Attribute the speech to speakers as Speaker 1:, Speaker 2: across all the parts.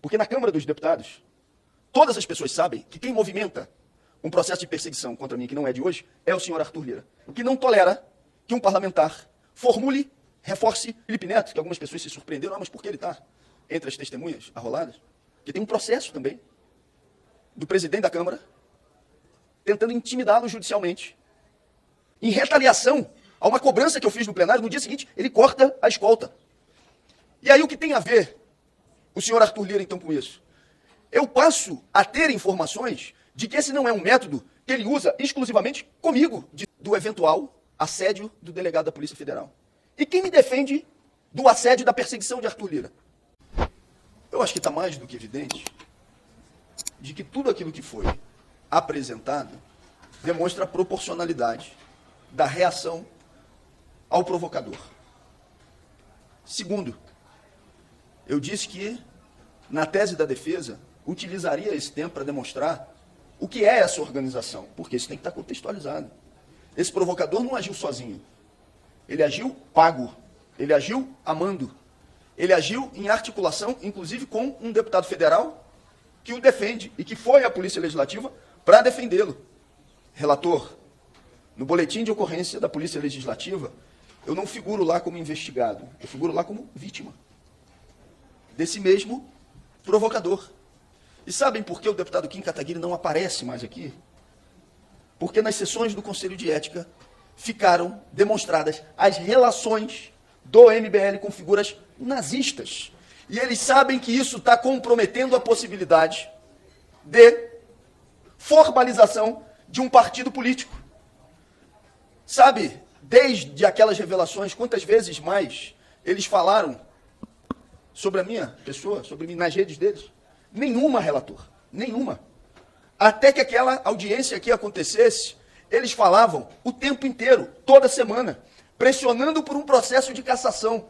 Speaker 1: Porque na Câmara dos Deputados, todas as pessoas sabem que quem movimenta um processo de perseguição contra mim, que não é de hoje, é o senhor Arthur Lira, que não tolera que um parlamentar formule, reforce Felipe Neto, que algumas pessoas se surpreenderam, mas por que ele está entre as testemunhas arroladas? Que tem um processo também do presidente da Câmara tentando intimidá-lo judicialmente. Em retaliação a uma cobrança que eu fiz no plenário, no dia seguinte, ele corta a escolta. E aí o que tem a ver o senhor Arthur Lira, então, com isso? Eu passo a ter informações de que esse não é um método que ele usa exclusivamente comigo, do eventual assédio do delegado da Polícia Federal. E quem me defende do assédio da perseguição de Arthur Lira? Eu acho que está mais do que evidente de que tudo aquilo que foi apresentado demonstra a proporcionalidade da reação ao provocador. Segundo, eu disse que, na tese da defesa, utilizaria esse tempo para demonstrar o que é essa organização, porque isso tem que estar contextualizado. Esse provocador não agiu sozinho. Ele agiu pago, ele agiu amando, ele agiu em articulação, inclusive com um deputado federal que o defende e que foi à Polícia Legislativa para defendê-lo. Relator, no boletim de ocorrência da Polícia Legislativa, eu não figuro lá como investigado, eu figuro lá como vítima desse mesmo provocador. E sabem por que o deputado Kim Kataguiri não aparece mais aqui? Porque nas sessões do Conselho de Ética ficaram demonstradas as relações do MBL com figuras nazistas. E eles sabem que isso está comprometendo a possibilidade de formalização de um partido político. Sabe, desde aquelas revelações, quantas vezes mais eles falaram sobre a minha pessoa, sobre mim, nas redes deles? Nenhuma, relator, nenhuma. Até que aquela audiência aqui acontecesse, eles falavam o tempo inteiro, toda semana, pressionando por um processo de cassação.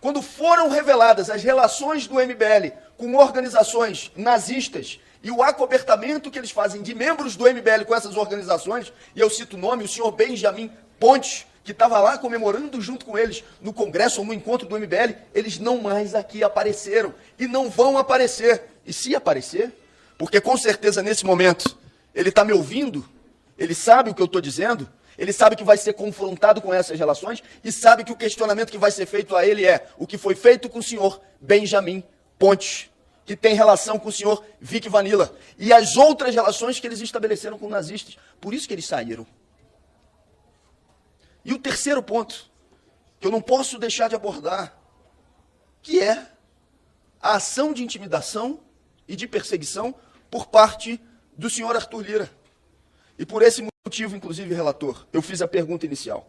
Speaker 1: Quando foram reveladas as relações do MBL com organizações nazistas e o acobertamento que eles fazem de membros do MBL com essas organizações, e eu cito o nome, o senhor Benjamin Pontes, que estava lá comemorando junto com eles no congresso ou no encontro do MBL, eles não mais aqui apareceram e não vão aparecer. E se aparecer, porque com certeza nesse momento ele está me ouvindo, ele sabe o que eu estou dizendo, ele sabe que vai ser confrontado com essas relações e sabe que o questionamento que vai ser feito a ele é o que foi feito com o senhor Benjamin Pontes, que tem relação com o senhor Vic Vanilla, e as outras relações que eles estabeleceram com nazistas. Por isso que eles saíram. E o terceiro ponto, que eu não posso deixar de abordar, que é a ação de intimidação e de perseguição por parte do senhor Arthur Lira. E por esse motivo, inclusive, relator, eu fiz a pergunta inicial.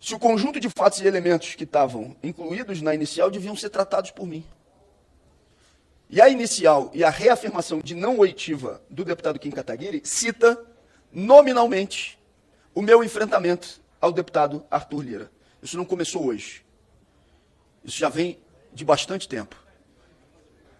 Speaker 1: Se o conjunto de fatos e elementos que estavam incluídos na inicial deviam ser tratados por mim. E a inicial e a reafirmação de não oitiva do deputado Kim Kataguiri cita nominalmente o meu enfrentamento ao deputado Arthur Lira. Isso não começou hoje. Isso já vem de bastante tempo.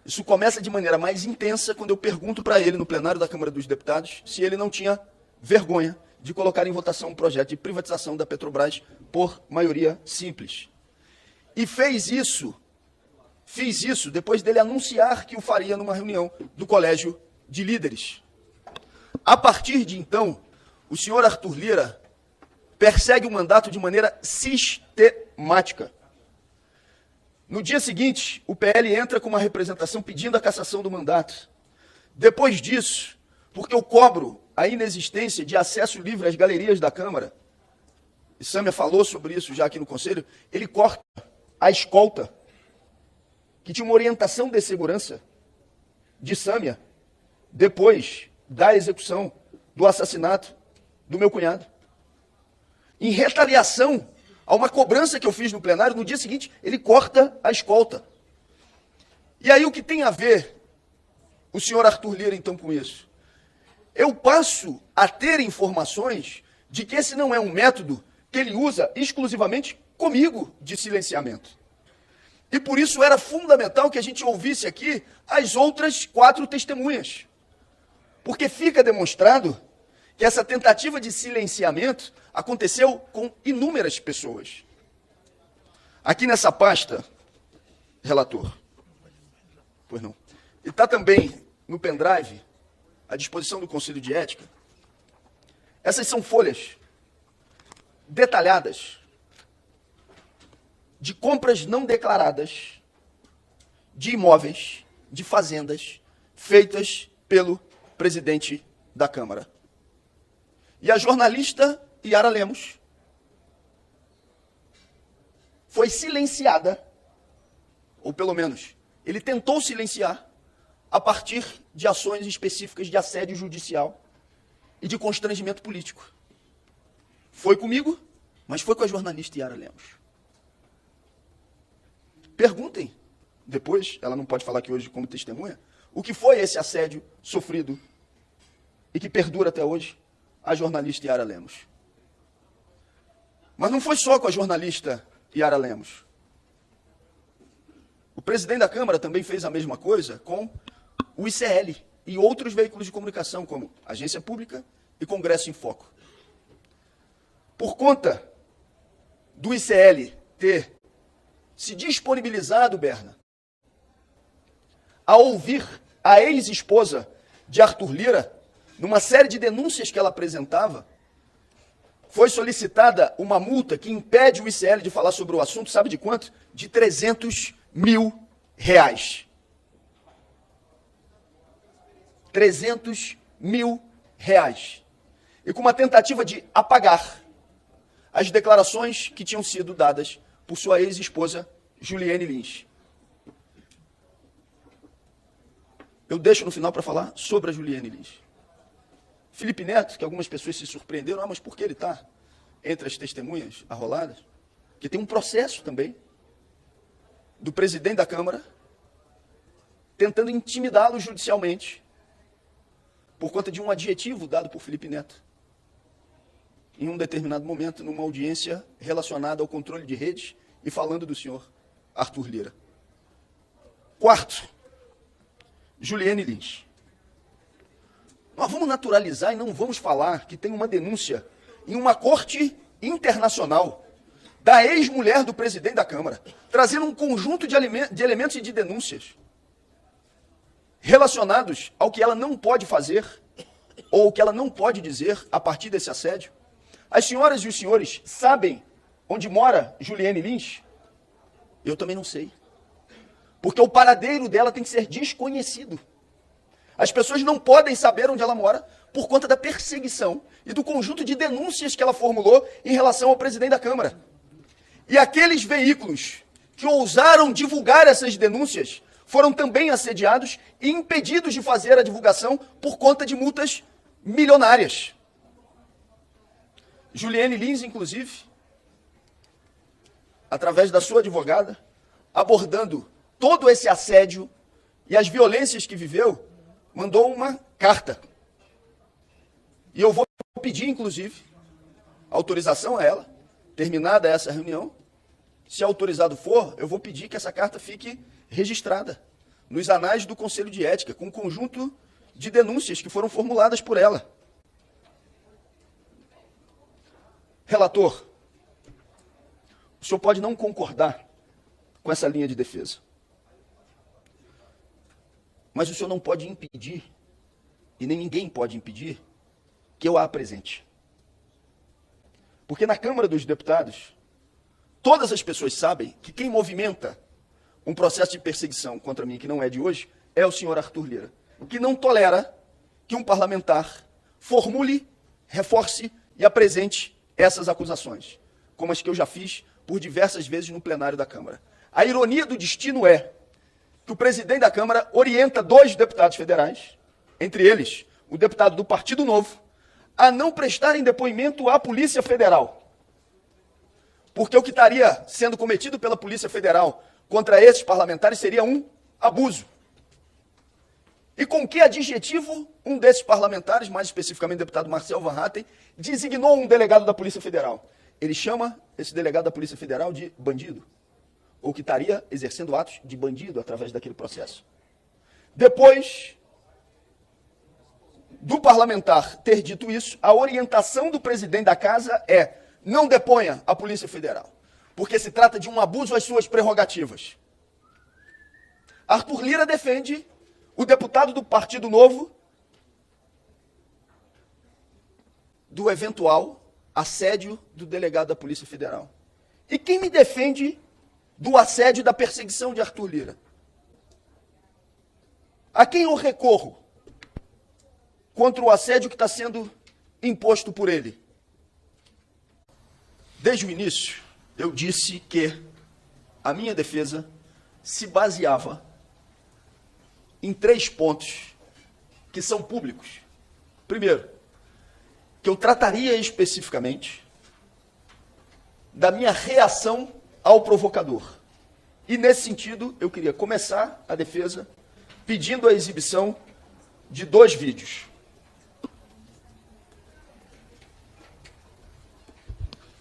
Speaker 1: Isso começa de maneira mais intensa quando eu pergunto para ele, no plenário da Câmara dos Deputados, se ele não tinha vergonha de colocar em votação um projeto de privatização da Petrobras por maioria simples. E fiz isso depois dele anunciar que o faria numa reunião do Colégio de Líderes. A partir de então, o senhor Arthur Lira persegue o mandato de maneira sistemática. No dia seguinte, o PL entra com uma representação pedindo a cassação do mandato. Depois disso, porque eu cobro a inexistência de acesso livre às galerias da Câmara, e Sâmia falou sobre isso já aqui no Conselho, ele corta a escolta, que tinha uma orientação de segurança de Sâmia, depois da execução do assassinato do meu cunhado. Em retaliação a uma cobrança que eu fiz no plenário, no dia seguinte, ele corta a escolta. E aí o que tem a ver o senhor Arthur Lira, então, com isso? Eu passo a ter informações de que esse não é um método que ele usa exclusivamente comigo de silenciamento. E por isso era fundamental que a gente ouvisse aqui as outras 4 testemunhas. Porque fica demonstrado que essa tentativa de silenciamento aconteceu com inúmeras pessoas. Aqui nessa pasta, relator, Pois não. E está também no pendrive, à disposição do Conselho de Ética. Essas são folhas detalhadas de compras não declaradas de imóveis, de fazendas, feitas pelo presidente da Câmara. E a jornalista Yara Lemos foi silenciada, ou pelo menos ele tentou silenciar, a partir de ações específicas de assédio judicial e de constrangimento político. Foi comigo, mas foi com a jornalista Yara Lemos. Perguntem, depois, ela não pode falar aqui hoje como testemunha, o que foi esse assédio sofrido e que perdura até hoje a jornalista Yara Lemos. Mas não foi só com a jornalista Yara Lemos. O presidente da Câmara também fez a mesma coisa com o ICL e outros veículos de comunicação, como Agência Pública e Congresso em Foco. Por conta do ICL ter se disponibilizado, Berna, a ouvir a ex-esposa de Arthur Lira, numa série de denúncias que ela apresentava, foi solicitada uma multa que impede o ICL de falar sobre o assunto, sabe de quanto? De R$300 mil. R$300 mil. E com uma tentativa de apagar as declarações que tinham sido dadas por sua ex-esposa, Juliane Lins. Eu deixo no final para falar sobre a Juliane Lins. Felipe Neto, que algumas pessoas se surpreenderam, mas por que ele está entre as testemunhas arroladas? Porque tem um processo também do presidente da Câmara tentando intimidá-lo judicialmente por conta de um adjetivo dado por Felipe Neto em um determinado momento, numa audiência relacionada ao controle de redes e falando do senhor Arthur Lira. Quarto, Juliane Lins. Nós vamos naturalizar e não vamos falar que tem uma denúncia em uma corte internacional da ex-mulher do presidente da Câmara, trazendo um conjunto de elementos e de denúncias relacionados ao que ela não pode fazer ou o que ela não pode dizer a partir desse assédio. As senhoras e os senhores sabem onde mora Juliane Lins? Eu também não sei. Porque o paradeiro dela tem que ser desconhecido. As pessoas não podem saber onde ela mora por conta da perseguição e do conjunto de denúncias que ela formulou em relação ao presidente da Câmara. E aqueles veículos que ousaram divulgar essas denúncias foram também assediados e impedidos de fazer a divulgação por conta de multas milionárias. Juliane Lins, inclusive, através da sua advogada, abordando todo esse assédio e as violências que viveu, mandou uma carta. E eu vou pedir, inclusive, autorização a ela, terminada essa reunião. Se autorizado for, eu vou pedir que essa carta fique registrada nos anais do Conselho de Ética, com um conjunto de denúncias que foram formuladas por ela. Relator, o senhor pode não concordar com essa linha de defesa, mas o senhor não pode impedir, e nem ninguém pode impedir, que eu a apresente. Porque na Câmara dos Deputados, todas as pessoas sabem que quem movimenta um processo de perseguição contra mim, que não é de hoje, é o senhor Arthur Lira, que não tolera que um parlamentar formule, reforce e apresente essas acusações, como as que eu já fiz por diversas vezes no plenário da Câmara. A ironia do destino é que o presidente da Câmara orienta 2 deputados federais, entre eles o deputado do Partido Novo, a não prestarem depoimento à Polícia Federal. Porque o que estaria sendo cometido pela Polícia Federal contra esses parlamentares seria um abuso. E com que adjetivo um desses parlamentares, mais especificamente o deputado Marcel Van Hatten, designou um delegado da Polícia Federal? Ele chama esse delegado da Polícia Federal de bandido, ou que estaria exercendo atos de bandido através daquele processo. Depois do parlamentar ter dito isso, a orientação do presidente da casa é: não deponha a Polícia Federal, porque se trata de um abuso às suas prerrogativas. Arthur Lira defende o deputado do Partido Novo do eventual assédio do delegado da Polícia Federal. E quem me defende do assédio e da perseguição de Arthur Lira? A quem eu recorro contra o assédio que está sendo imposto por ele? Desde o início, eu disse que a minha defesa se baseava em 3 pontos que são públicos. Primeiro, que eu trataria especificamente da minha reação ao provocador. E, nesse sentido, eu queria começar a defesa pedindo a exibição de 2 vídeos.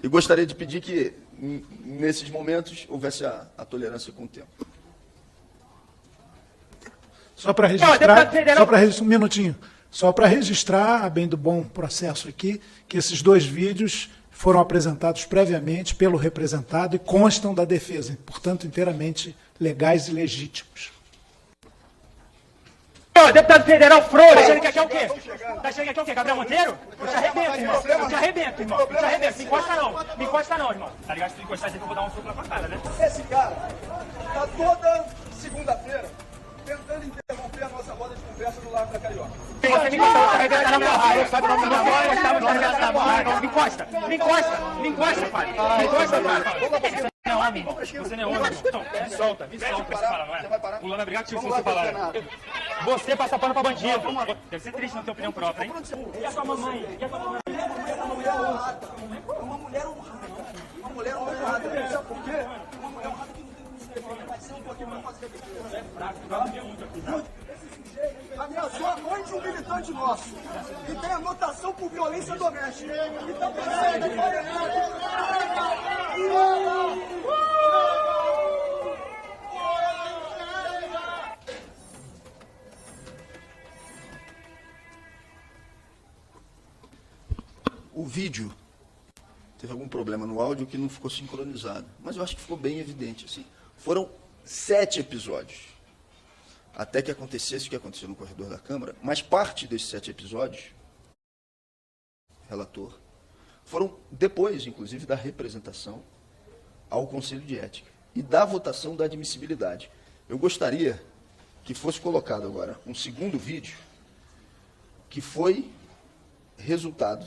Speaker 1: E gostaria de pedir que, nesses momentos, houvesse a tolerância com o tempo.
Speaker 2: Só para registrar, um minutinho. Só para registrar, a bem do bom processo aqui, que esses 2 vídeos foram apresentados previamente pelo representado e constam da defesa, portanto, inteiramente legais e legítimos.
Speaker 3: Ô, deputado federal frouxo! Tá achando que aqui é o quê? Tá achando que aqui é o quê? Gabriel Monteiro? Eu te arrebento, irmão. Eu te arrebento, irmão. Eu te arrebento. Me encosta não. Me encosta não, irmão. Tá ligado? Se tu encostar, eu vou dar um soco na tua cara, né?
Speaker 1: Esse cara tá toda segunda-feira tentando interromper a nossa roda de conversa do Largo da Carioca.
Speaker 3: Você me encostou, eu te arrebento na porrada. Sabe o nome da minha voz? Eu te arrebento na porrada. Me encosta. Me encosta. Me encosta, pai. Me encosta, pai. Você não é homem, irmão. Você não é homem, irmão. Então, me solta você fala, não é?
Speaker 1: Você vai parar?
Speaker 3: Pulando a brigar contigo se você falar. Você passa pano pra bandido. Deve ser triste não ter opinião própria, hein? E a sua mamãe? E a sua mamãe?
Speaker 1: Uma mulher honrada. Uma mulher honrada. Uma mulher honrada. Sabe por quê? Uma mulher honrada que não tem como se defender, vai ser um pouquinho pra fazer defesa.
Speaker 3: É fraco, vai ter muito aqui, tá?
Speaker 1: Ameaçou a mãe de um militante nosso. E tem anotação por violência doméstica. Então, o vídeo teve algum problema no áudio que não ficou sincronizado, mas eu acho que ficou bem evidente. Assim. Foram 7 episódios, até que acontecesse o que aconteceu no corredor da Câmara, mas parte desses 7 episódios, relator, foram depois, inclusive, da representação ao Conselho de Ética e da votação da admissibilidade. Eu gostaria que fosse colocado agora um segundo vídeo que foi resultado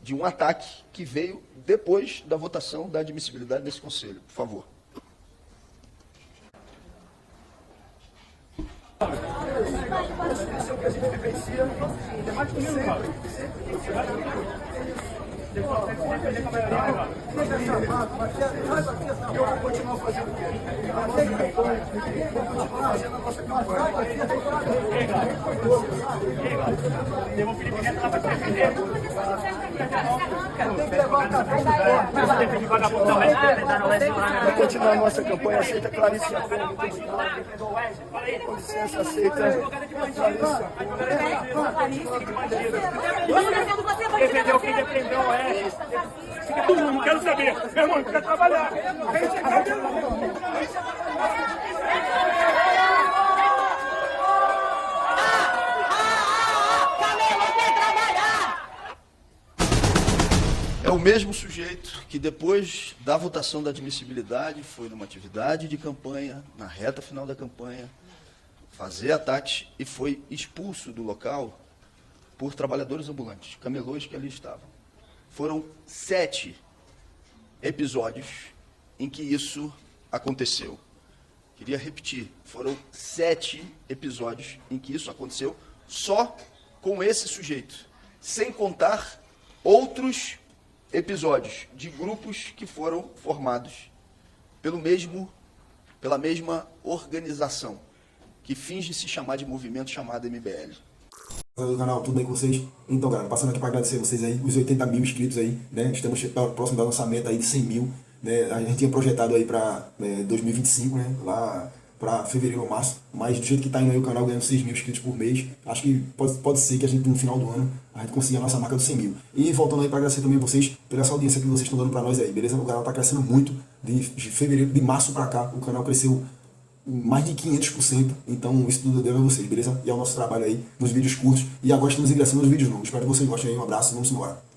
Speaker 1: de um ataque que veio depois da votação da admissibilidade desse Conselho. Por favor. Eu vou continuar fazendo o quê?
Speaker 3: Tem um Felipe Neto lá pra te defender.
Speaker 1: Vou continuar a nossa campanha. Aceita Clarice. Com licença, aceita
Speaker 3: Defendeu quem defendeu o Oeste. Não quero saber. Meu irmão, quer trabalhar.
Speaker 1: É o mesmo sujeito que depois da votação da admissibilidade foi numa atividade de campanha, na reta final da campanha, fazer ataques e foi expulso do local por trabalhadores ambulantes, camelôs que ali estavam. Foram 7 episódios em que isso aconteceu. Queria repetir, foram 7 episódios em que isso aconteceu só com esse sujeito, sem contar outros episódios de grupos que foram formados pela mesma organização, que finge se chamar de movimento chamado MBL.
Speaker 4: Do canal, tudo bem com vocês? Então, galera, passando aqui para agradecer vocês aí, os 80 mil inscritos aí, né? Estamos próximo da nossa meta aí de 100 mil, né? A gente tinha projetado aí para 2025, né? Lá para fevereiro ou março, mas do jeito que tá indo aí o canal ganhando 6 mil inscritos por mês, acho que pode ser que a gente no final do ano a gente consiga a nossa marca dos 100 mil. E voltando aí para agradecer também vocês pela essa audiência que vocês estão dando para nós aí, beleza? O canal tá crescendo muito, de março para cá, o canal cresceu mais de 500%. Então, isso tudo eu devo a vocês, beleza? E ao nosso trabalho aí nos vídeos curtos. E agora estamos ingressando nos vídeos longos. Espero que vocês gostem aí. Um abraço, vamos embora.